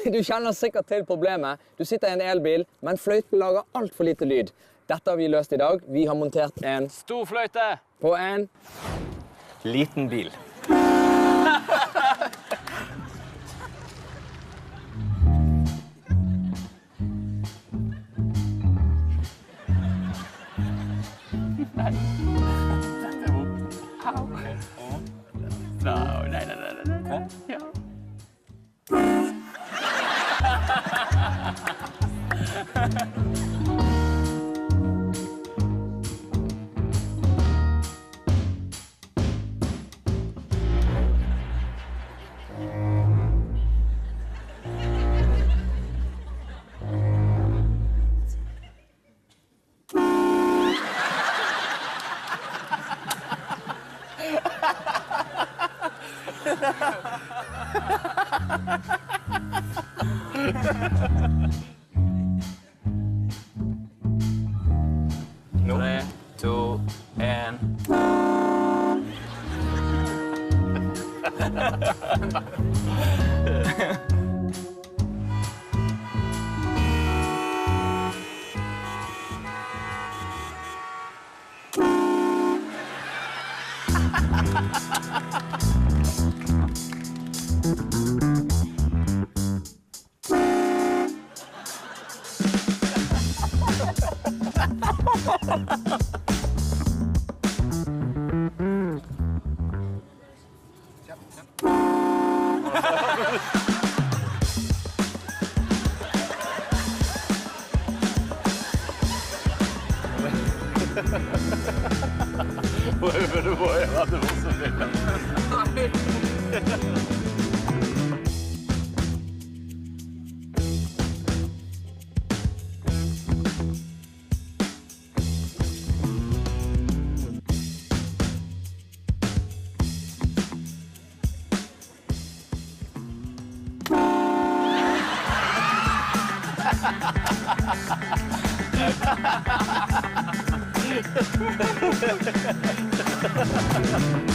Du kjenner sikkert til problemet. Du sitter i en elbil, men fløyten lager alt for lite lyd. Dette har vi løst i dag. Vi har montert en Stor fløyte på en liten bil. Nei. Nei. Ja. No. 3, 2, 1. Hvorfor du må gjøre det også mye? Ha ha ha ha!